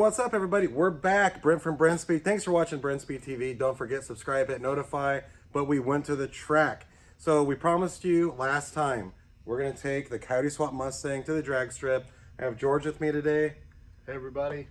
what's up, everybody? We're back. Brent from Brenspeed. Thanks for watching Brenspeed TV. Don't forget, subscribe, hit notify. But we went to the track. So we promised you last time we're going to take the Coyote Swap Mustang to the drag strip. I have George with me today. Hey, everybody.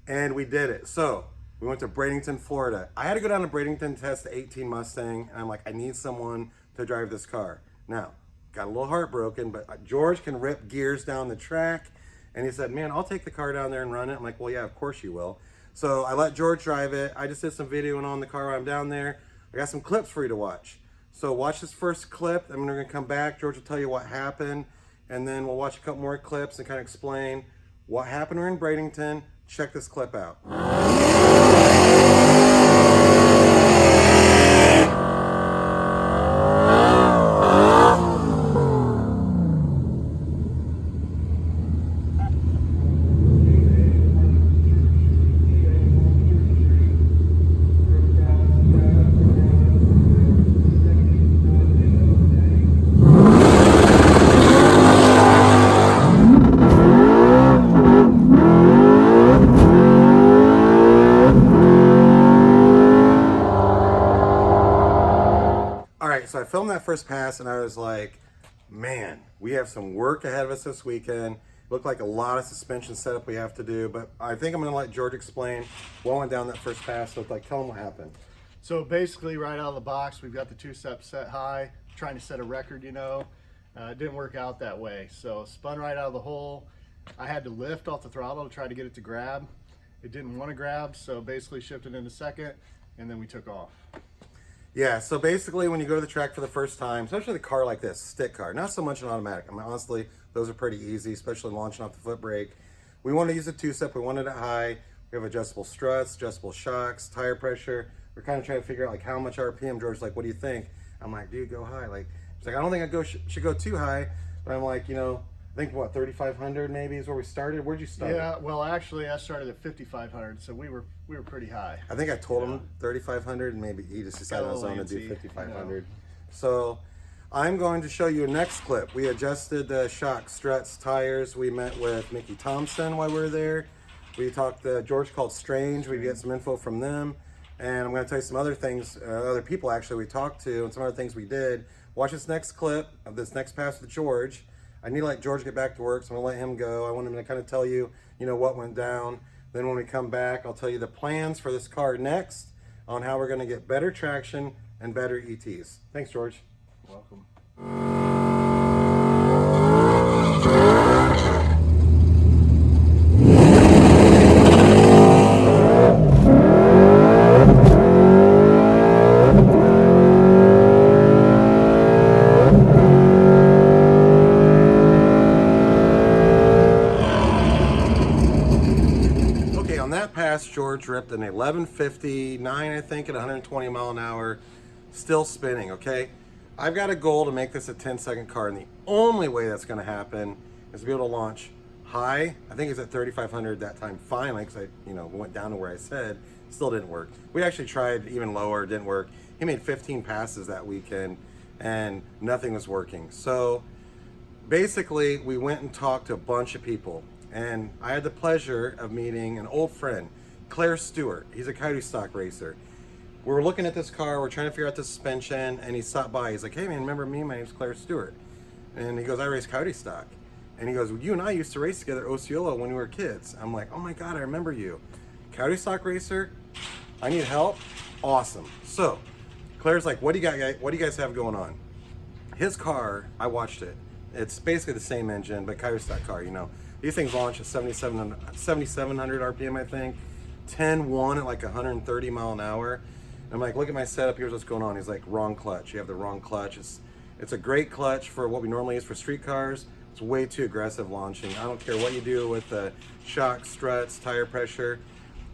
And we did it. So we went to Bradenton, Florida. I had to go down to Bradenton to test the 18 Mustang. And I'm like, I need someone to drive this car. Now, got a little heartbroken, but George can rip gears down the track. And he said, man, I'll take the car down there and run it. I'm like, well, yeah, of course you will. So I let George drive it. I just did some videoing on the car while I'm down there. I got some clips for you to watch. So watch this first clip. Then we're going to come back. George will tell you what happened. And then we'll watch a couple more clips and kind of explain what happened. We're in Bradenton. Check this clip out. So I filmed that first pass and I was like, man, we have some work ahead of us this weekend. Looked like a lot of suspension setup we have to do, but I think I'm gonna let George explain what went down that first pass. So tell him what happened. So basically right out of the box, we've got the two-step set high, trying to set a record, you know. It didn't work out that way. So spun right out of the hole. I had to lift off the throttle to try to get it to grab. It didn't want to grab, so basically shifted into second, and then we took off. Yeah, so basically when you go to the track for the first time, especially the car like this, stick car, not so much an automatic. I mean, honestly, those are pretty easy, especially launching off the foot brake. We want to use a two-step. We wanted it high. We have adjustable struts, adjustable shocks, tire pressure. We're kind of trying to figure out like how much RPM. George's like, what do you think? I'm like, dude, go high. Like, he's like, I don't think I should go too high. But I'm like, you know, I think what, 3,500 maybe is where we started. Where'd you start? Yeah, well, actually, I started at 5,500, so we were pretty high. I think I told him 3,500, and maybe he just decided on his own to do 5,500. So I'm going to show you a next clip. We adjusted the shock, struts, tires. We met with Mickey Thompson while we were there. We talked to George called Strange. We get some info from them, and I'm going to tell you some other things, other people actually we talked to, and some other things we did. Watch this next clip of this next pass with George. I need to let George get back to work, so I'm gonna let him go. I want him to kind of tell you, what went down. Then when we come back, I'll tell you the plans for this car next on how we're gonna get better traction and better ETs. Thanks, George. Welcome. George ripped an 1159, I think, at 120 mile an hour, still spinning, okay? I've got a goal to make this a 10-second car, and the only way that's going to happen is to be able to launch high. I think it's at 3,500 that time, finally, because I, went down to where I said. Still didn't work. We actually tried even lower, didn't work. He made 15 passes that weekend, and nothing was working. So basically, we went and talked to a bunch of people, and I had the pleasure of meeting an old friend, Claire Stewart. He's a Coyote stock racer. We were looking at this car, we're trying to figure out the suspension, and he stopped by. He's like, hey man, remember me? My name's Claire Stewart. And he goes, I race Coyote stock. And he goes, well, you and I used to race together at Osceola when we were kids. I'm like, oh my God, I remember you. Coyote stock racer, I need help. Awesome. So Claire's like, what do you guys have going on? His car, I watched it. It's basically the same engine, but Coyote stock car, These things launch at 7,700 RPM, I think. 10-1 at like 130 mile an hour. And I'm like, look at my setup, here's what's going on. He's like, wrong clutch. You have the wrong clutch. It's a great clutch for what we normally use for street cars. It's way too aggressive launching. I don't care what you do with the shock, struts, tire pressure.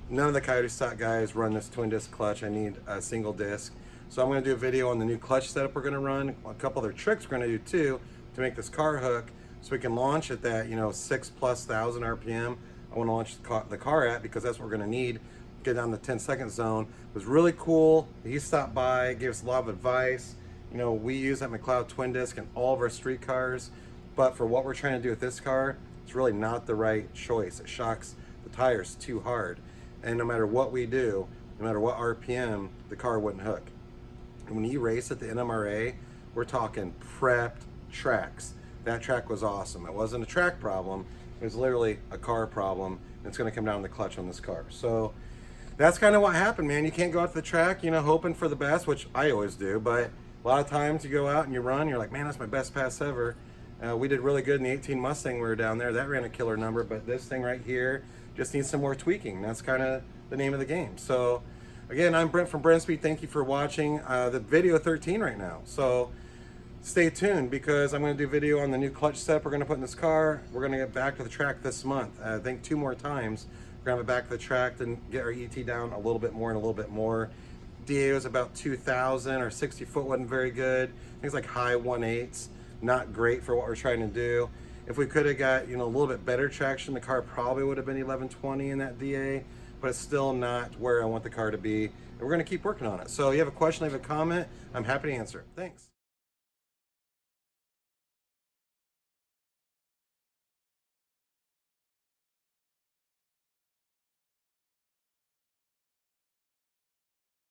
None of the Coyote stock guys run this twin disc clutch. I need a single disc. So I'm gonna do a video on the new clutch setup we're gonna run. A couple other tricks we're gonna do too to make this car hook so we can launch at that, 6,000+ RPM. I want to launch the car at, because that's what we're going to need to get down the 10-second zone. It was really cool. He stopped by, gave us a lot of advice. We use that McLeod twin disc in all of our street cars, but for what we're trying to do with this car, it's really not the right choice. It shocks the tires too hard. And no matter what we do, no matter what RPM, the car wouldn't hook. And when you race at the NMRA, we're talking prepped tracks. That track was awesome. It wasn't a track problem. It was literally a car problem. And it's going to come down to the clutch on this car. So that's kind of what happened, man. You can't go out to the track, you know, hoping for the best, which I always do. But a lot of times you go out and you run, you're like, man, that's my best pass ever. We did really good in the 18 Mustang when we were down there. That ran a killer number. But this thing right here just needs some more tweaking. That's kind of the name of the game. So again, I'm Brent from Brenspeed. Thank you for watching the video 13 right now. So stay tuned, because I'm going to do video on the new clutch step we're going to put in this car. We're going to get back to the track this month. I think 2 more times. We're going to have it back to the track and get our ET down a little bit more and a little bit more. DA was about 2,000. Our 60 foot wasn't very good. Things like high 1/8s, not great for what we're trying to do. If we could have got, you know, a little bit better traction, the car probably would have been 1120 in that DA, but it's still not where I want the car to be. And we're going to keep working on it. So you have a question, leave a comment. I'm happy to answer it. Thanks.